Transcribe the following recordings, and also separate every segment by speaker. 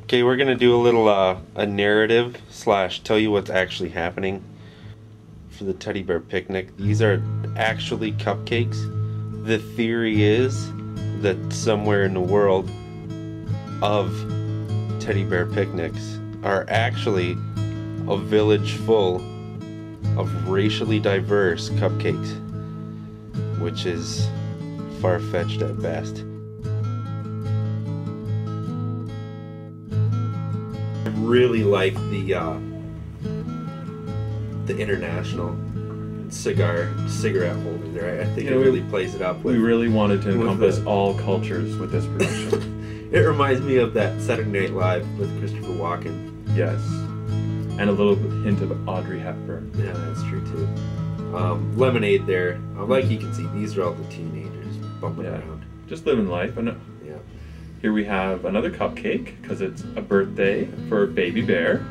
Speaker 1: Okay, we're gonna do a little a narrative / tell you what's actually happening for the teddy bear picnic. These are actually cupcakes. The theory is that somewhere in the world of teddy bear picnics are actually a village full of racially diverse cupcakes, which is far-fetched at best. I really like the international cigarette holder there. I think it really plays it up.
Speaker 2: We really wanted to encompass all cultures with this production.
Speaker 1: It reminds me of that Saturday Night Live with Christopher Walken.
Speaker 2: Yes. And a little hint of Audrey Hepburn.
Speaker 1: Yeah, that's true too. Lemonade there. Like you can see, these are all the teenagers bumping around.
Speaker 2: Just living life. And
Speaker 1: yeah.
Speaker 2: Here we have another cupcake because it's a birthday for Baby Bear.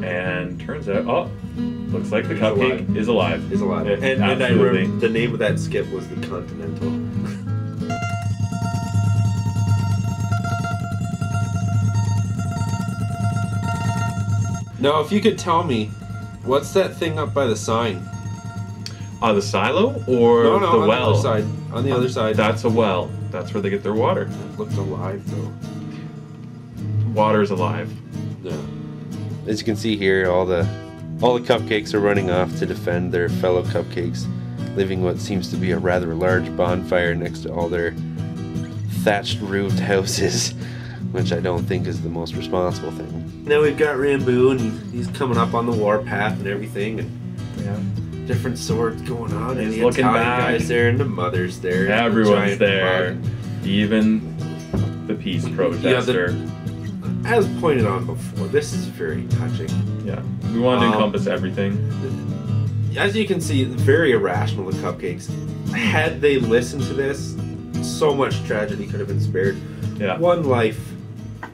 Speaker 2: And turns out, looks like the cupcake is alive.
Speaker 1: Is alive. And I remember the name of that skip was the Continental. Now, if you could tell me, what's that thing up by the sign?
Speaker 2: The silo or
Speaker 1: no,
Speaker 2: the well?
Speaker 1: On the other side. On the other side.
Speaker 2: That's a well. That's where they get their water.
Speaker 1: It looks alive, though.
Speaker 2: Water's alive.
Speaker 1: Yeah. As you can see here, all the cupcakes are running off to defend their fellow cupcakes, leaving what seems to be a rather large bonfire next to all their thatched roofed houses, which I don't think is the most responsible thing. Now we've got Rambo, and he's coming up on the warpath and everything, and different swords going on.
Speaker 2: He's
Speaker 1: and the
Speaker 2: looking
Speaker 1: Italian
Speaker 2: back.
Speaker 1: Guy's there, and the mother's there.
Speaker 2: Everyone's there, even the peace protester.
Speaker 1: As pointed on before, this is very touching.
Speaker 2: Yeah, we wanted to encompass everything.
Speaker 1: As you can see, very irrational, the cupcakes. Had they listened to this, so much tragedy could have been spared.
Speaker 2: Yeah.
Speaker 1: One life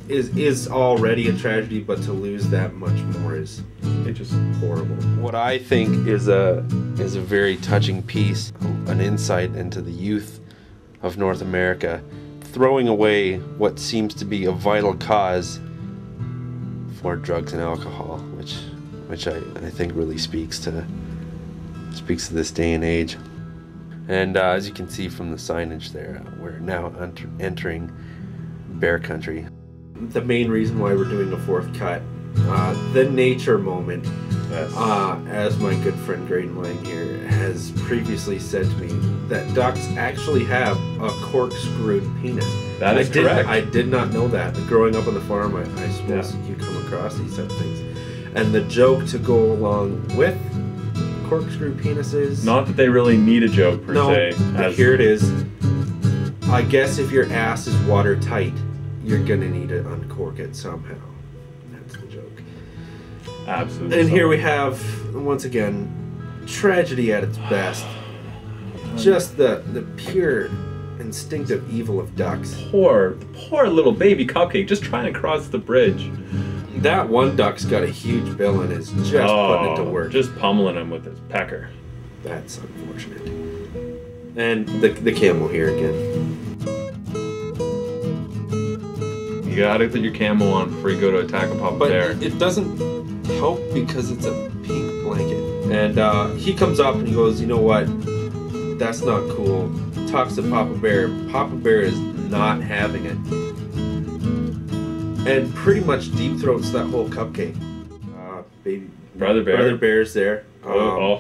Speaker 1: is already a tragedy, but to lose that much more is just horrible. What I think is a very touching piece, an insight into the youth of North America, throwing away what seems to be a vital cause for drugs and alcohol, which I think really speaks to this day and age. And as you can see from the signage there, we're now entering bear country. The main reason why we're doing a fourth cut, the nature moment,
Speaker 2: yes.
Speaker 1: As my good friend Graydon Lang here has previously said to me, that ducks actually have a corkscrewed penis.
Speaker 2: That is correct.
Speaker 1: I did not know that. Growing up on the farm, I suppose you come across these type of things. And the joke to go along with corkscrew penises... Not
Speaker 2: that they really need a joke per se.
Speaker 1: But here it is. I guess if your ass is watertight, you're gonna need to uncork it somehow. That's the joke.
Speaker 2: Absolutely.
Speaker 1: And here we have, once again, tragedy at its best. Just the pure instinctive evil of ducks.
Speaker 2: Poor little baby cupcake just trying to cross the bridge.
Speaker 1: That one duck's got a huge bill and is just putting it to work.
Speaker 2: Just pummeling him with his pecker.
Speaker 1: That's unfortunate. And the camel here again.
Speaker 2: You gotta put your camo on before you go to attack a papa bear.
Speaker 1: But it doesn't help because it's a pink blanket. And he comes up and he goes, you know what? That's not cool. Talks to Papa Bear. Papa Bear is not having it. And pretty much deep throats that whole cupcake.
Speaker 2: Brother
Speaker 1: Bear's there.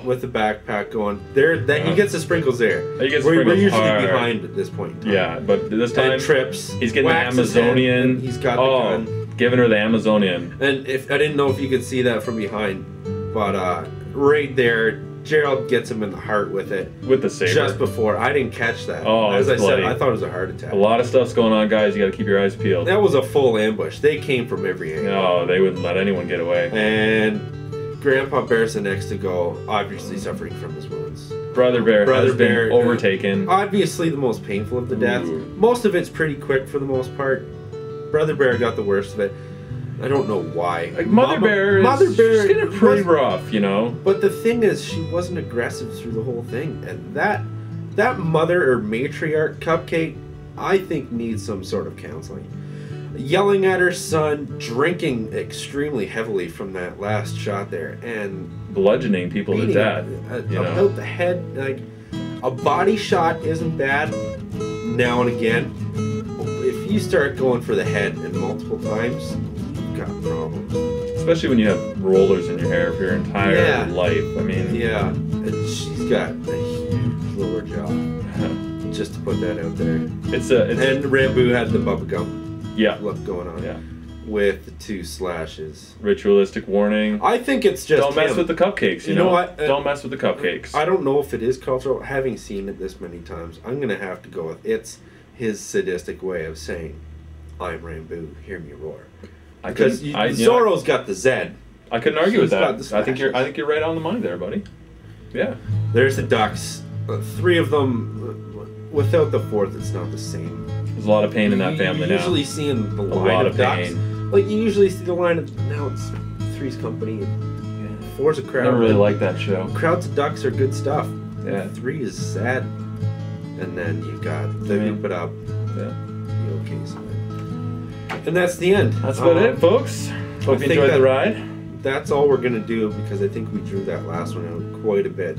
Speaker 1: With the backpack going. He gets the sprinkles there. We're usually behind at this point.
Speaker 2: Yeah, but this time
Speaker 1: and trips.
Speaker 2: He's getting the Amazonian.
Speaker 1: He's got the gun.
Speaker 2: Giving her the Amazonian.
Speaker 1: And if I didn't know if you could see that from behind, but right there, Gerald gets him in the heart with it.
Speaker 2: With the saber.
Speaker 1: Just before. I didn't catch that.
Speaker 2: As
Speaker 1: I said, I thought it was a heart attack.
Speaker 2: A lot of stuff's going on, guys. You gotta keep your eyes peeled.
Speaker 1: That was a full ambush. They came from every angle.
Speaker 2: No, they wouldn't let anyone get away.
Speaker 1: And Grandpa Bear's the next to go, obviously suffering from his wounds.
Speaker 2: Brother Bear has been overtaken.
Speaker 1: Obviously the most painful of the deaths. Most of it's pretty quick for the most part. Brother Bear got the worst of it. I don't know why.
Speaker 2: Like Mother Bear is getting pretty rough, you know.
Speaker 1: But the thing is, she wasn't aggressive through the whole thing, and that mother or matriarch cupcake, I think, needs some sort of counseling. yelling at her son, drinking extremely heavily from that last shot there, and
Speaker 2: bludgeoning people to death.
Speaker 1: About the head, like a body shot isn't bad now and again. If you start going for the head and multiple times, you've got problems.
Speaker 2: Especially when you have rollers in your hair for your entire life. I mean,
Speaker 1: yeah, and she's got a huge lower jaw. Just to put that out there. And Rambo had the bubba gum look going on with the 2 slashes.
Speaker 2: Ritualistic warning.
Speaker 1: I think it's just
Speaker 2: don't mess with the cupcakes. You know what? Don't mess with the cupcakes.
Speaker 1: I don't know if it is cultural. Having seen it this many times, I'm gonna have to go with it's his sadistic way of saying, "I'm Rambo, hear me roar." Because Zorro's got the Z.
Speaker 2: I couldn't argue with that. I think you're right on the money there, buddy. Yeah.
Speaker 1: There's the ducks. 3 of them. Without the 4th, it's not the same.
Speaker 2: There's a lot of pain in that family now.
Speaker 1: You usually see in the line of ducks. Like, you usually see the line of... Now it's 3's company. 4's a crowd.
Speaker 2: I never really liked that show.
Speaker 1: Crowds of ducks are good stuff.
Speaker 2: Yeah.
Speaker 1: 3 is sad. And then you've got the Hoop It Up.
Speaker 2: Yeah.
Speaker 1: The OK side. And that's the end.
Speaker 2: That's about it, folks. Hope you enjoyed the ride.
Speaker 1: That's all we're going to do, because I think we drew that last one out quite a bit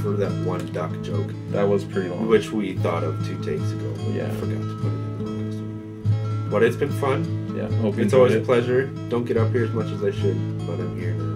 Speaker 1: for that one duck joke.
Speaker 2: That was pretty long.
Speaker 1: Which we thought of 2 takes ago. But I forgot to put it in the last one. But it's been fun.
Speaker 2: Yeah, hope you enjoyed it.
Speaker 1: It's always a pleasure. Don't get up here as much as I should, but I'm here now.